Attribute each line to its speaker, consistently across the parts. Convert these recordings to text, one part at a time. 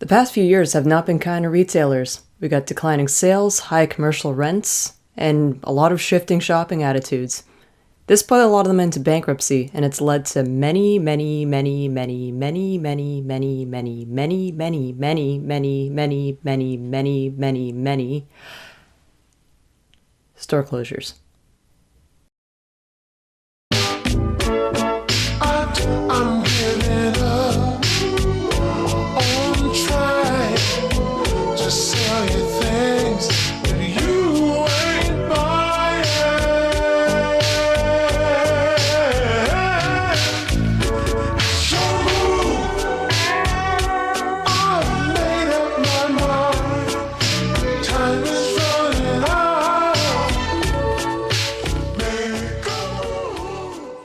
Speaker 1: The past few years have not been kind to retailers. We got declining sales, high commercial rents, and a lot of shifting shopping attitudes. This put a lot of them into bankruptcy, and it's led to many store closures.
Speaker 2: I'm giving up on trying to sell you things that you ain't buying. It's your move. I've made up my mind. Time is running out. Make a move.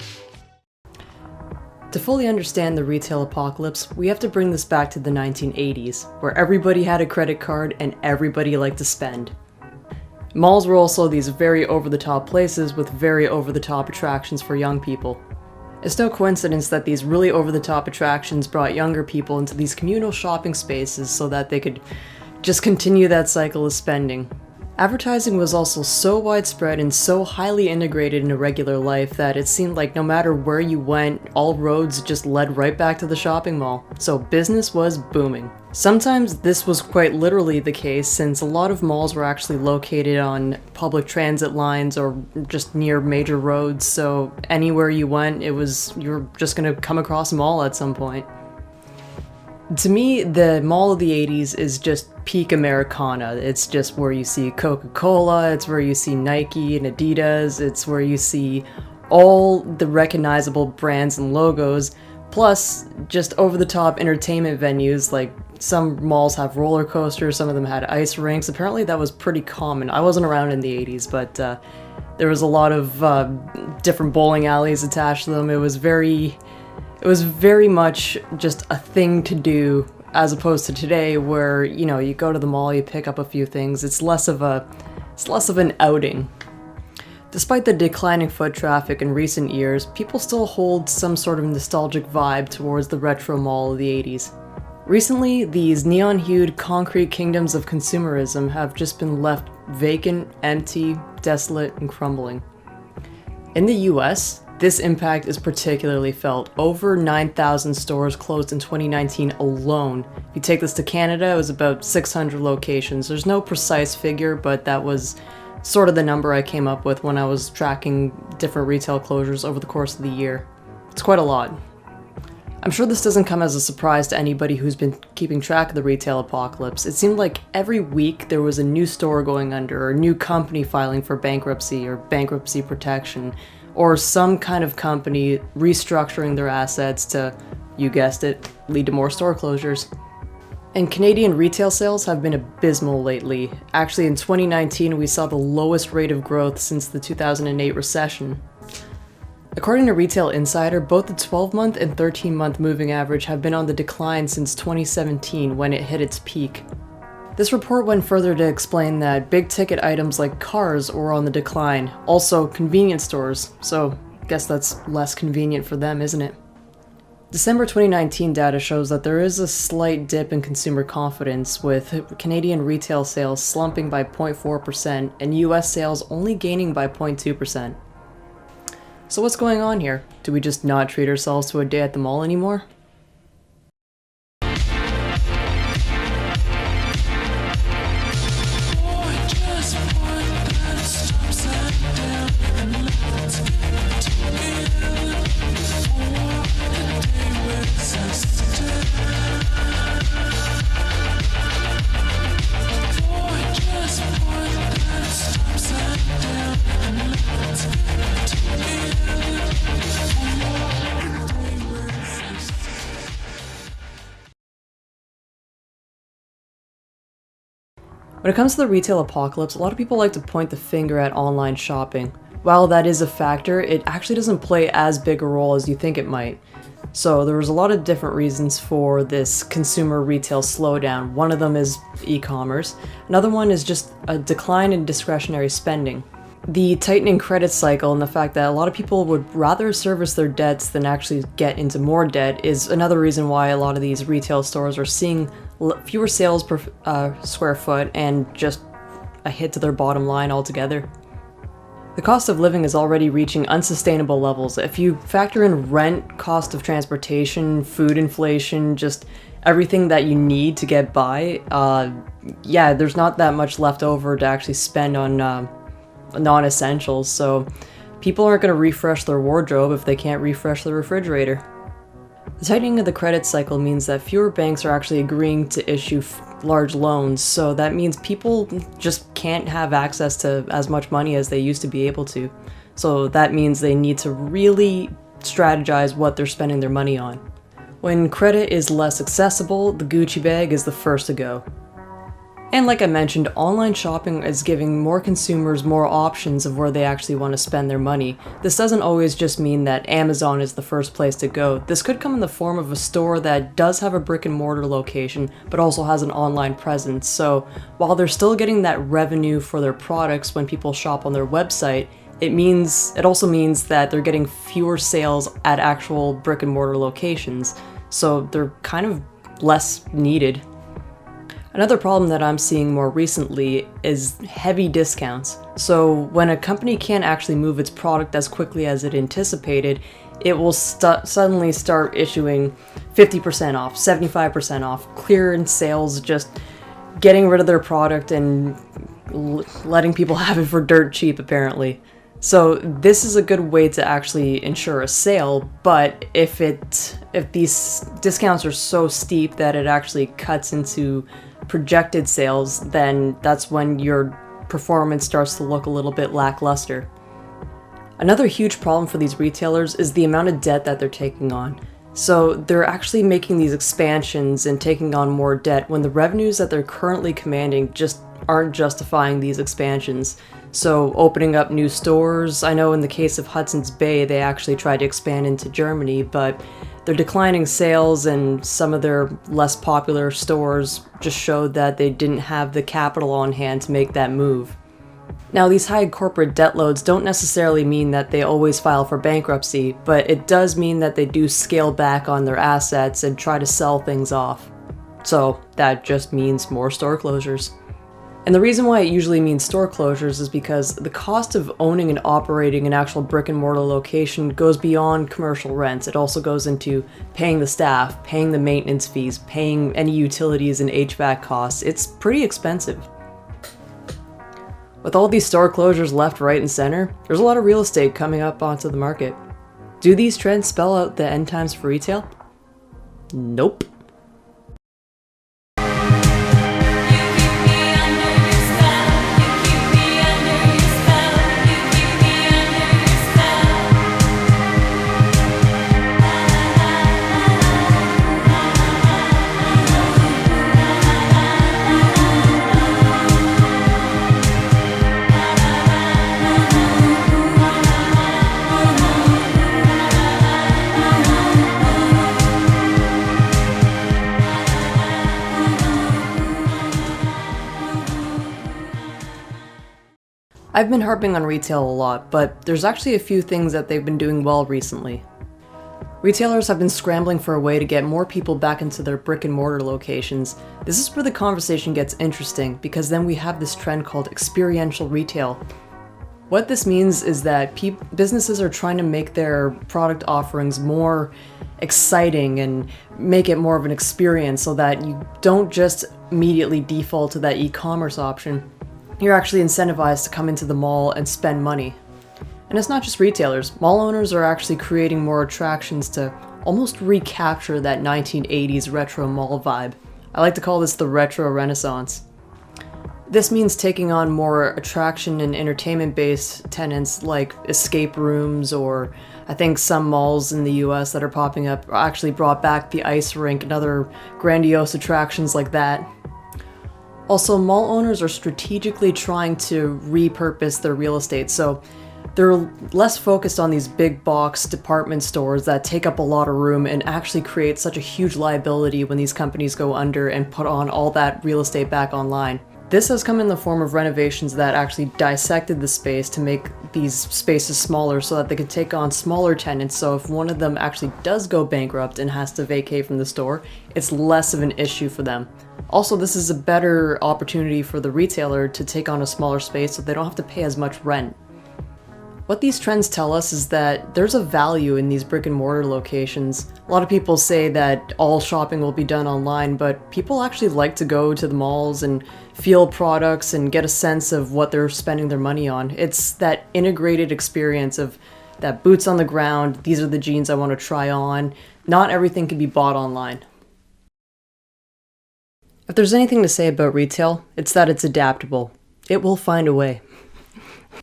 Speaker 1: To fully understand the retail apocalypse, we have to bring this back to the 1980s, where everybody had a credit card and everybody liked to spend. Malls were also these very over-the-top places with very over-the-top attractions for young people. It's no coincidence that these really over-the-top attractions brought younger people into these communal shopping spaces so that they could just continue that cycle of spending. Advertising was also so widespread and so highly integrated into regular life that it seemed like no matter where you went, all roads just led right back to the shopping mall. So business was booming. Sometimes this was quite literally the case, since a lot of malls were actually located on public transit lines or just near major roads, so anywhere you went, you were just gonna come across a mall at some point. To me, the mall of the 80s is just peak Americana. It's just where you see Coca-Cola, it's where you see Nike and Adidas, it's where you see all the recognizable brands and logos, plus just over-the-top entertainment venues. Like some malls have roller coasters, some of them had ice rinks. Apparently that was pretty common. I wasn't around in the 80s, but there was a lot of different bowling alleys attached to them. It was very much just a thing to do, as opposed to today where, you go to the mall, you pick up a few things. It's less of an outing. Despite the declining foot traffic in recent years, people still hold some sort of nostalgic vibe towards the retro mall of the 80s. Recently, these neon-hued concrete kingdoms of consumerism have just been left vacant, empty, desolate, and crumbling. In the US, this impact is particularly felt. Over 9,000 stores closed in 2019 alone. If you take this to Canada, it was about 600 locations. There's no precise figure, but that was sort of the number I came up with when I was tracking different retail closures over the course of the year. It's quite a lot. I'm sure this doesn't come as a surprise to anybody who's been keeping track of the retail apocalypse. It seemed like every week there was a new store going under, or a new company filing for bankruptcy or bankruptcy protection, or some kind of company restructuring their assets to, you guessed it, lead to more store closures. And Canadian retail sales have been abysmal lately. Actually, in 2019, we saw the lowest rate of growth since the 2008 recession. According to Retail Insider, both the 12-month and 13-month moving average have been on the decline since 2017, when it hit its peak. This report went further to explain that big-ticket items like cars were on the decline, also convenience stores, so I guess that's less convenient for them, isn't it? December 2019 data shows that there is a slight dip in consumer confidence, with Canadian retail sales slumping by 0.4% and US sales only gaining by 0.2%. So what's going on here? Do we just not treat ourselves to a day at the mall anymore? When it comes to the retail apocalypse, a lot of people like to point the finger at online shopping. While that is a factor, it actually doesn't play as big a role as you think it might. So there was a lot of different reasons for this consumer retail slowdown. One of them is e-commerce. Another one is just a decline in discretionary spending. The tightening credit cycle and the fact that a lot of people would rather service their debts than actually get into more debt is another reason why a lot of these retail stores are seeing fewer sales per square foot and just a hit to their bottom line altogether. The cost of living is already reaching unsustainable levels. If you factor in rent, cost of transportation, food inflation, just everything that you need to get by, yeah, there's not that much left over to actually spend on non-essentials, so people aren't going to refresh their wardrobe if they can't refresh their refrigerator. The tightening of the credit cycle means that fewer banks are actually agreeing to issue large loans, so that means people just can't have access to as much money as they used to be able to. So that means they need to really strategize what they're spending their money on. When credit is less accessible, the Gucci bag is the first to go. And like I mentioned, online shopping is giving more consumers more options of where they actually want to spend their money. This doesn't always just mean that Amazon is the first place to go. This could come in the form of a store that does have a brick and mortar location, but also has an online presence. So while they're still getting that revenue for their products when people shop on their website, it also means that they're getting fewer sales at actual brick and mortar locations. So they're kind of less needed. Another problem that I'm seeing more recently is heavy discounts. So when a company can't actually move its product as quickly as it anticipated, it will suddenly start issuing 50% off, 75% off, clearance sales, just getting rid of their product and letting people have it for dirt cheap, apparently. So this is a good way to actually ensure a sale, but if these discounts are so steep that it actually cuts into projected sales, then that's when your performance starts to look a little bit lackluster. Another huge problem for these retailers is the amount of debt that they're taking on. So they're actually making these expansions and taking on more debt when the revenues that they're currently commanding just aren't justifying these expansions. So opening up new stores, I know in the case of Hudson's Bay, they actually tried to expand into Germany, but their declining sales and some of their less popular stores just showed that they didn't have the capital on hand to make that move. Now, these high corporate debt loads don't necessarily mean that they always file for bankruptcy, but it does mean that they do scale back on their assets and try to sell things off. So that just means more store closures. And the reason why it usually means store closures is because the cost of owning and operating an actual brick and mortar location goes beyond commercial rents. It also goes into paying the staff, paying the maintenance fees, paying any utilities and HVAC costs. It's pretty expensive. With all these store closures left, right, and center, there's a lot of real estate coming up onto the market. Do these trends spell out the end times for retail? Nope. I've been harping on retail a lot, but there's actually a few things that they've been doing well recently. Retailers have been scrambling for a way to get more people back into their brick and mortar locations. This is where the conversation gets interesting, because then we have this trend called experiential retail. What this means is that businesses are trying to make their product offerings more exciting and make it more of an experience so that you don't just immediately default to that e-commerce option. You're actually incentivized to come into the mall and spend money. And it's not just retailers. Mall owners are actually creating more attractions to almost recapture that 1980s retro mall vibe. I like to call this the retro renaissance. This means taking on more attraction and entertainment-based tenants like escape rooms, or I think some malls in the US that are popping up actually brought back the ice rink and other grandiose attractions like that. Also, mall owners are strategically trying to repurpose their real estate, so they're less focused on these big box department stores that take up a lot of room and actually create such a huge liability when these companies go under and put on all that real estate back online. This has come in the form of renovations that actually dissected the space to make these spaces smaller so that they can take on smaller tenants, so if one of them actually does go bankrupt and has to vacate from the store, it's less of an issue for them. Also, this is a better opportunity for the retailer to take on a smaller space so they don't have to pay as much rent. What these trends tell us is that there's a value in these brick and mortar locations. A lot of people say that all shopping will be done online, but people actually like to go to the malls and feel products and get a sense of what they're spending their money on. It's that integrated experience of that boots on the ground, these are the jeans I want to try on. Not everything can be bought online. If there's anything to say about retail, it's that it's adaptable. It will find a way.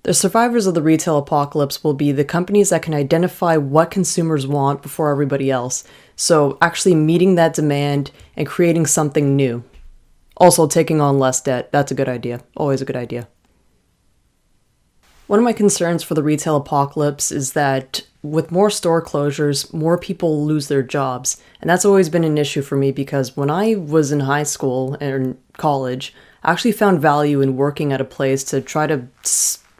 Speaker 1: The survivors of the retail apocalypse will be the companies that can identify what consumers want before everybody else, so actually meeting that demand and creating something new. Also, taking on less debt, that's a good idea. Always a good idea. One of my concerns for the retail apocalypse is that with more store closures, more people lose their jobs. And that's always been an issue for me because when I was in high school and college, I actually found value in working at a place to try to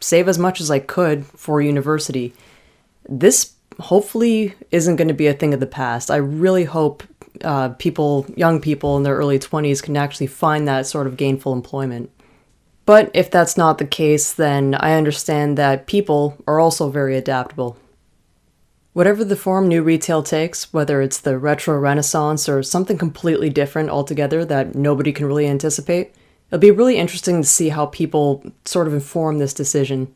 Speaker 1: save as much as I could for university. This hopefully isn't going to be a thing of the past. I really hope young people in their early 20s can actually find that sort of gainful employment. But if that's not the case, then I understand that people are also very adaptable. Whatever the form new retail takes, whether it's the retro renaissance or something completely different altogether that nobody can really anticipate, it'll be really interesting to see how people sort of inform this decision.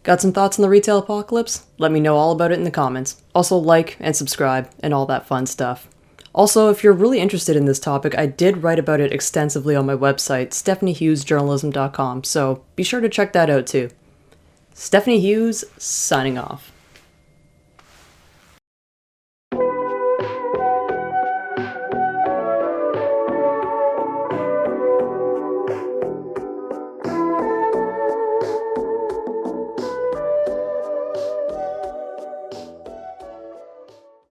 Speaker 1: Got some thoughts on the retail apocalypse? Let me know all about it in the comments. Also like and subscribe and all that fun stuff. Also, if you're really interested in this topic, I did write about it extensively on my website, stephaniehughesjournalism.com, so be sure to check that out too. Stephanie Hughes, signing off.